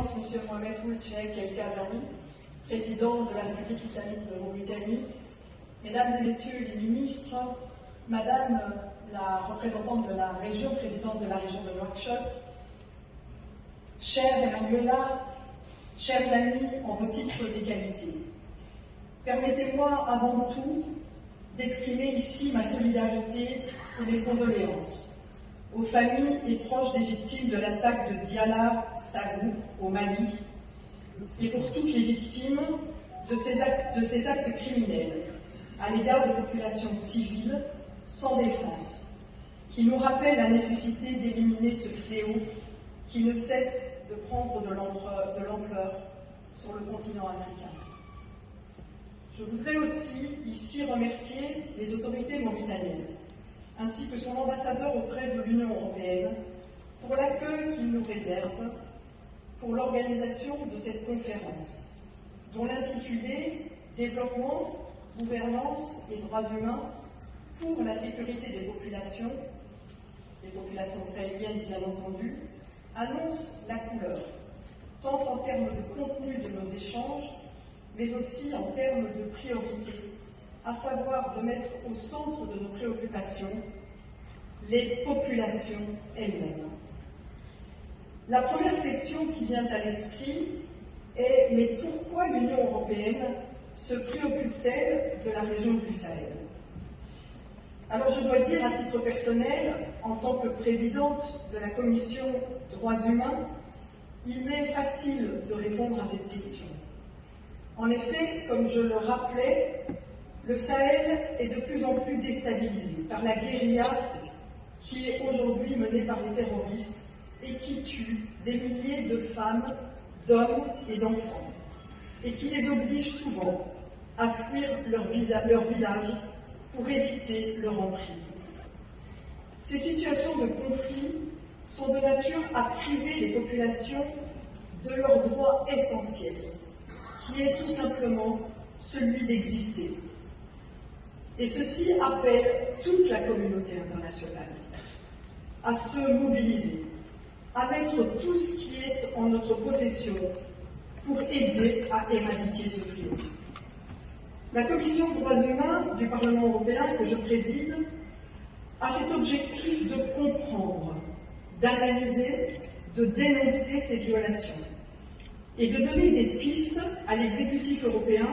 Monsieur Mohamed Ould Cheikh El Khazaoui, président de la République islamique de Mauritanie, Mesdames et Messieurs les ministres, Madame la représentante de la région, présidente de la région de Nouakchott, chère Emmanuela, chers amis en vos titres et qualités, permettez-moi avant tout d'exprimer ici ma solidarité et mes condoléances aux familles et proches des victimes de l'attaque de Diala Sagou au Mali et pour toutes les victimes de ces actes criminels à l'égard de populations civiles sans défense, qui nous rappellent la nécessité d'éliminer ce fléau qui ne cesse de prendre de l'ampleur sur le continent africain. Je voudrais aussi ici remercier les autorités mauritaniennes, ainsi que son ambassadeur auprès de l'Union européenne, pour l'accueil qu'il nous réserve pour l'organisation de cette conférence, dont l'intitulé « Développement, gouvernance et droits humains pour la sécurité des populations », les populations sahéliennes bien entendu, annonce la couleur, tant en termes de contenu de nos échanges, mais aussi en termes de priorité, à savoir de mettre au centre de nos préoccupations les populations elles-mêmes. La première question qui vient à l'esprit est « Mais pourquoi l'Union européenne se préoccupe-t-elle de la région du Sahel ?» Alors je dois dire à titre personnel, en tant que présidente de la commission droits humains, il m'est facile de répondre à cette question. En effet, comme je le rappelais, le Sahel est de plus en plus déstabilisé par la guérilla qui est aujourd'hui menée par les terroristes et qui tue des milliers de femmes, d'hommes et d'enfants, et qui les oblige souvent à fuir leur village pour éviter leur emprise. Ces situations de conflit sont de nature à priver les populations de leur droit essentiel, qui est tout simplement celui d'exister. Et ceci appelle toute la communauté internationale à se mobiliser, à mettre tout ce qui est en notre possession pour aider à éradiquer ce fléau. La Commission des droits humains du Parlement européen que je préside a cet objectif de comprendre, d'analyser, de dénoncer ces violations et de donner des pistes à l'exécutif européen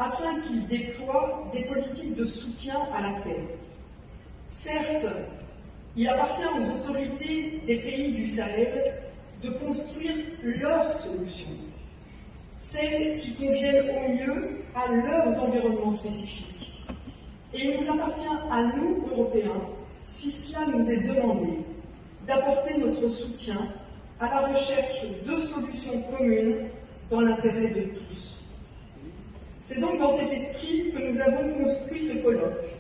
afin qu'il déploie des politiques de soutien à la paix. Certes, il appartient aux autorités des pays du Sahel de construire leurs solutions, celles qui conviennent au mieux à leurs environnements spécifiques. Et il nous appartient à nous, Européens, si cela nous est demandé, d'apporter notre soutien à la recherche de solutions communes dans l'intérêt de tous. C'est donc dans cet esprit que nous avons construit ce colloque,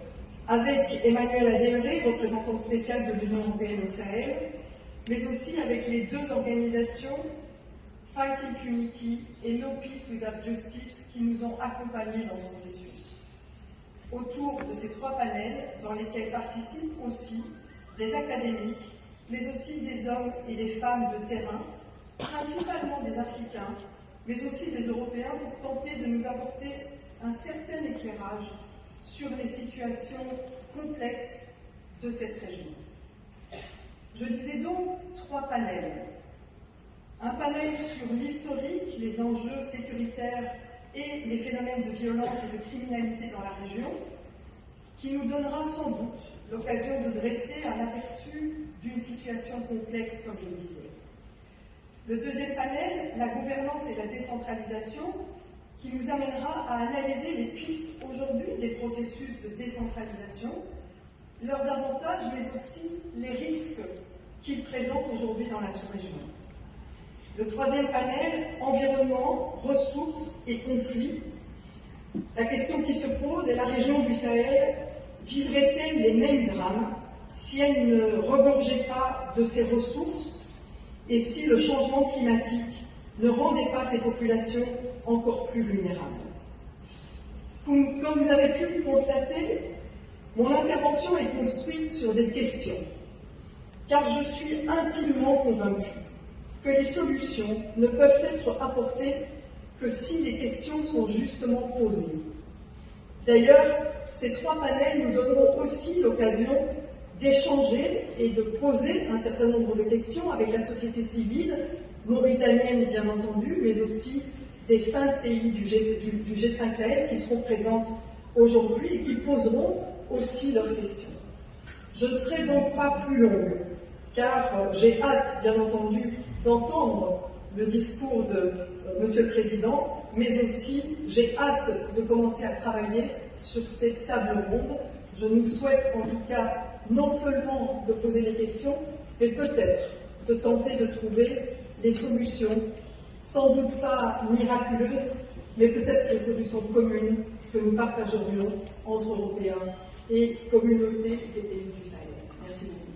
avec Emmanuela Delrey, représentante spéciale de l'Union européenne au Sahel, mais aussi avec les deux organisations Fight Impunity et No Peace Without Justice qui nous ont accompagnés dans ce processus. Autour de ces trois panels, dans lesquels participent aussi des académiques, mais aussi des hommes et des femmes de terrain, principalement des Africains, mais aussi des Européens, pour tenter de nous apporter un certain éclairage sur les situations complexes de cette région. Je disais donc trois panels. Un panel sur l'historique, les enjeux sécuritaires et les phénomènes de violence et de criminalité dans la région, qui nous donnera sans doute l'occasion de dresser un aperçu d'une situation complexe, comme je le disais. Le deuxième panel, la gouvernance et la décentralisation, qui nous amènera à analyser les pistes aujourd'hui des processus de décentralisation, leurs avantages, mais aussi les risques qu'ils présentent aujourd'hui dans la sous-région. Le troisième panel, environnement, ressources et conflits. La question qui se pose est: la région du Sahel vivrait-elle les mêmes drames si elle ne regorgeait pas de ses ressources et si le changement climatique ne rendait pas ces populations encore plus vulnérables? Comme vous avez pu le constater, mon intervention est construite sur des questions, car je suis intimement convaincue que les solutions ne peuvent être apportées que si les questions sont justement posées. D'ailleurs, ces 3 panels nous donneront aussi l'occasion d'échanger et de poser un certain nombre de questions avec la société civile, mauritanienne bien entendu, mais aussi des 5 pays du G5 Sahel qui seront présentes aujourd'hui et qui poseront aussi leurs questions. Je ne serai donc pas plus longue, car j'ai hâte, bien entendu, d'entendre le discours de Monsieur le Président, mais aussi j'ai hâte de commencer à travailler sur cette table ronde. Je nous souhaite en tout cas non seulement de poser des questions, mais peut-être de tenter de trouver des solutions, sans doute pas miraculeuses, mais peut-être des solutions communes que nous partagerions entre Européens et communautés des pays du Sahel. Merci beaucoup.